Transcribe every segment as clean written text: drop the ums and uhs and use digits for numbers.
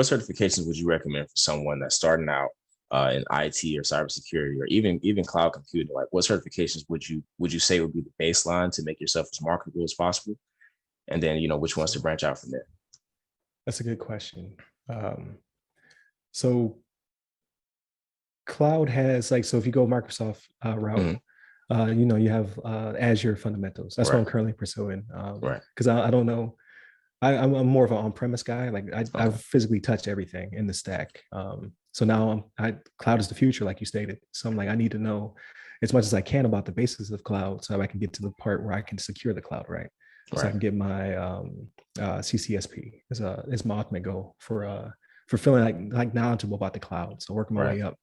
what certifications would you recommend for someone that's starting out in IT or cybersecurity or even cloud computing? Like, what certifications would you say would be the baseline to make yourself as marketable as possible? And then, which ones to branch out from there? That's a good question. So cloud has so if you go Microsoft route, you have Azure fundamentals. That's what I'm currently pursuing. Because I don't know. I'm more of an on-premise guy. Like I've physically touched everything in the stack. So now cloud is the future, like you stated. So I'm like, I need to know as much as I can about the basics of cloud so I can get to the part where I can secure the cloud, right? So I can get my CCSP is my ultimate goal for feeling like knowledgeable about the cloud. So working my way up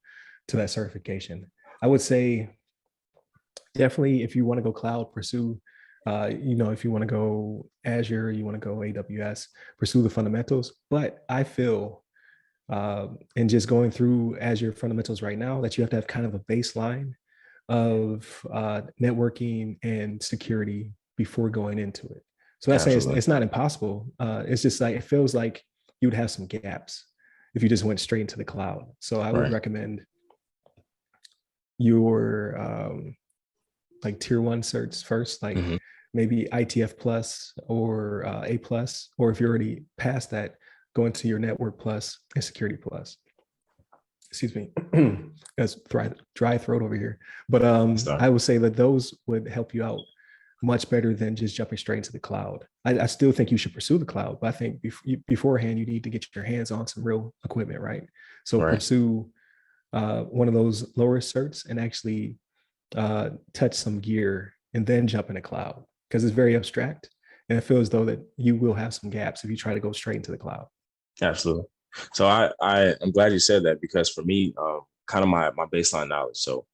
to that certification. I would say definitely if you want to go cloud, pursue if you want to go Azure, you want to go AWS, pursue the fundamentals. But I feel, and just going through Azure fundamentals right now, that you have to have kind of a baseline of networking and security before going into it. So that's saying it's not impossible. It's just like, it feels like you would have some gaps if you just went straight into the cloud. So I would recommend your like tier one certs first, like maybe ITF plus or A plus, or if you're already past that, go into your network plus and security plus. Excuse me, that's dry throat over here. But I would say that those would help you out much better than just jumping straight into the cloud. I still think you should pursue the cloud, but I think beforehand you need to get your hands on some real equipment, right? So pursue one of those lower certs and actually touch some gear and then jump in the cloud, because it's very abstract and I feel as though that you will have some gaps if you try to go straight into the cloud. Absolutely. So I'm glad you said that, because for me, kind of my baseline knowledge. So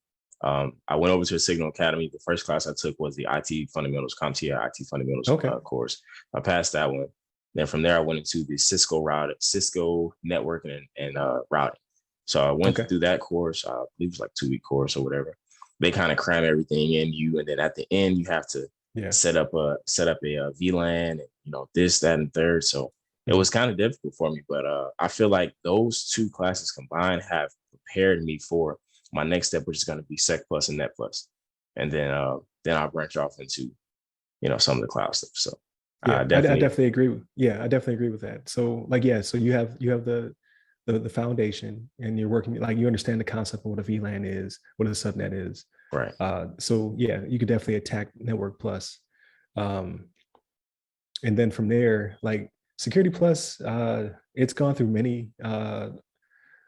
I went over to a Signal Academy. The first class I took was the IT fundamentals, CompTIA IT fundamentals course. I passed that one. Then from there, I went into the Cisco networking and routing. So I went through that course. I believe it was like a 2-week course or whatever. They kind of cram everything in you, and then at the end you have to set up a VLAN, and this, that, and third. So it was kind of difficult for me, but I feel like those two classes combined have prepared me for my next step, which is going to be Sec Plus and Net Plus, and then I'll branch off into some of the cloud stuff. So I definitely agree. I definitely agree with that. So so you have the foundation, and you're working, like, you understand the concept of what a VLAN is, what a subnet is. Right. So you could definitely attack Network Plus. And then from there, like Security Plus, it's gone through many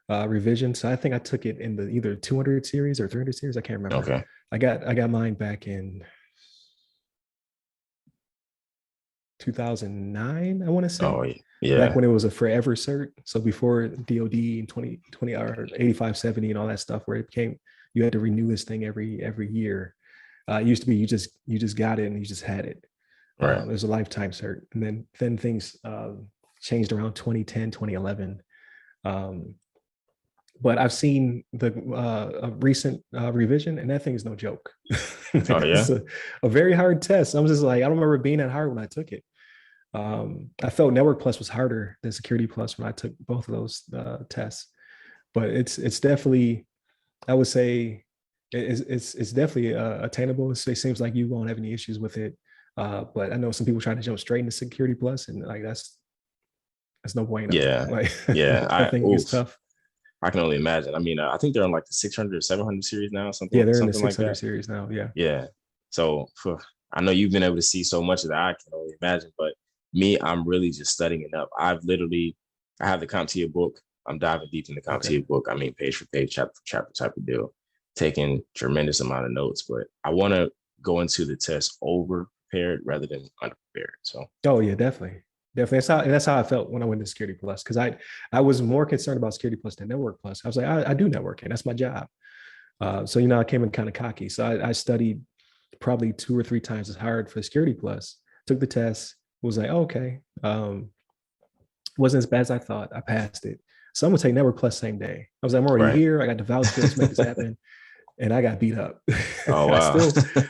revisions. So I think I took it in the either 200 series or 300 series. I can't remember. Okay. I got mine back in 2009, I want to say. Oh, yeah. Back when it was a forever cert. So before DOD and 2020 or 8570 and all that stuff, where it became, you had to renew this thing every year. It used to be you just got it and you just had it. Right. It was a lifetime cert. And then things changed around 2010, 2011. But I've seen a recent revision, and that thing is no joke. It's a very hard test. I'm just like, I don't remember it being that hard when I took it. I felt Network Plus was harder than Security Plus when I took both of those tests. But it's definitely, I would say, it's definitely attainable. It seems like you won't have any issues with it. But I know some people trying to jump straight into Security Plus, and like that's no bueno. I think it's tough. I can only imagine. I mean, I think they're on like the 600 or 700 series now, something. Yeah, they're in the 600 like series now. Yeah. Yeah. So I know you've been able to see so much of that. I can only imagine. But me, I'm really just studying it up. I have the CompTIA book. I'm diving deep in the CompTIA book. I mean, page for page, chapter for chapter type of deal, taking tremendous amount of notes. But I want to go into the test over prepared rather than underprepared. So. Oh yeah, definitely. That's how I felt when I went to Security Plus, because I was more concerned about Security Plus than Network Plus. I was like, I do networking, that's my job. So I came in kind of cocky. So I studied probably 2 or 3 times as hard for Security Plus. Took the test, was like, okay, wasn't as bad as I thought. I passed it. So I'm gonna take Network Plus same day. I was like, I'm already here. I got the voucher. Let's make this happen. And I got beat up. Oh wow!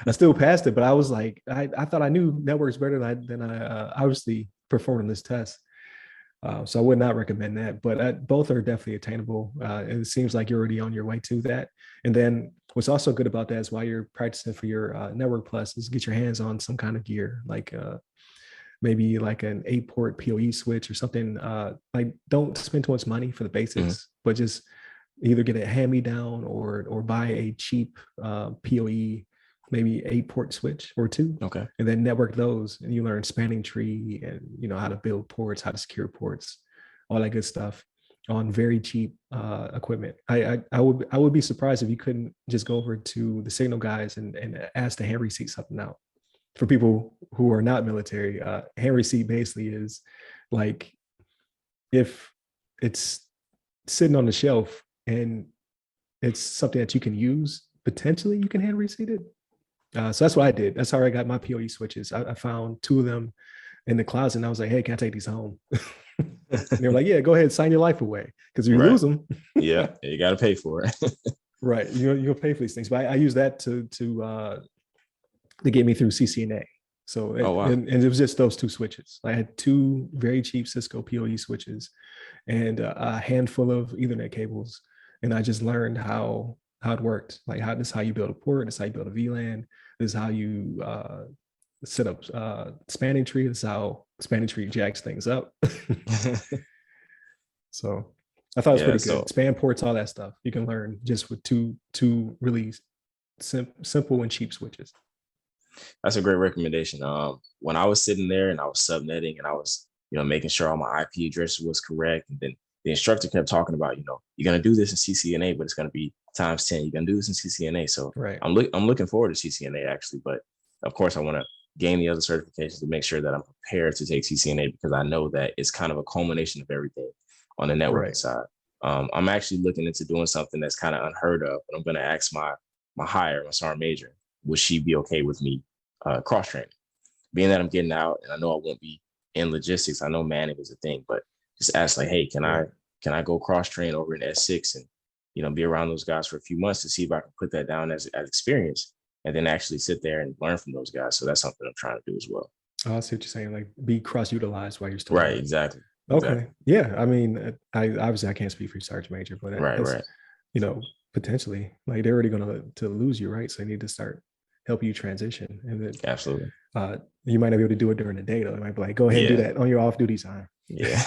I still passed it, but I was like, I thought I knew networks better than I obviously performed in this test. So I would not recommend that, but both are definitely attainable. And it seems like you're already on your way to that. And then what's also good about that is while you're practicing for your Network Plus is get your hands on some kind of gear, like maybe like an 8-port PoE switch or something. Like don't spend too much money for the basics, but just either get a hand-me-down or buy a cheap PoE, maybe 8-port switch or 2. Okay. And then network those, and you learn spanning tree and how to build ports, how to secure ports, all that good stuff on very cheap equipment. I would be surprised if you couldn't just go over to the Signal guys and ask the hand receipt something out. For people who are not military, hand receipt basically is like if it's sitting on the shelf and it's something that you can use, potentially you can hand receipt it. So that's what I did. That's how I got my PoE switches. I found 2 of them in the closet, and I was like, "Hey, can I take these home?" And they were like, "Yeah, go ahead, sign your life away, because if you lose them, yeah, you got to pay for it." Right, you'll pay for these things. But I use that to get me through CCNA. So wow. and it was just those 2 switches. I had 2 very cheap Cisco PoE switches and a handful of Ethernet cables, and I just learned how it worked. Like this is how you build a port. This is how you build a VLAN. This is how you set up spanning tree. This is how spanning tree jacks things up. So I thought it was pretty good. Span ports, all that stuff you can learn just with two really simple and cheap switches. That's a great recommendation. When I was sitting there and I was subnetting and I was, making sure all my IP address was correct, and then the instructor kept talking about, you're gonna do this in CCNA, but it's gonna be times 10. You're gonna do this in CCNA. So right. I'm looking forward to CCNA actually, but of course I want to gain the other certifications to make sure that I'm prepared to take CCNA, because I know that it's kind of a culmination of everything on the networking side. I'm actually looking into doing something that's kind of unheard of, but I'm going to ask my sergeant major, would she be okay with me cross training? Being that I'm getting out and I know I won't be in logistics, I know manning is a thing, but just ask like, hey, can I go cross train over in S6 and be around those guys for a few months to see if I can put that down as experience, and then actually sit there and learn from those guys. So that's something I'm trying to do as well. Oh, I see what you're saying. Like be cross-utilized while you're still right. Exactly. Okay. Exactly. Yeah. I mean, I obviously I can't speak for your sergeant major, but right. Potentially like they're already going to lose you, right? So they need to start helping you transition, and then absolutely. You might not be able to do it during the day though. It might be like, go ahead and do that on your off-duty time. Yeah.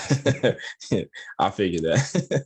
I figured that.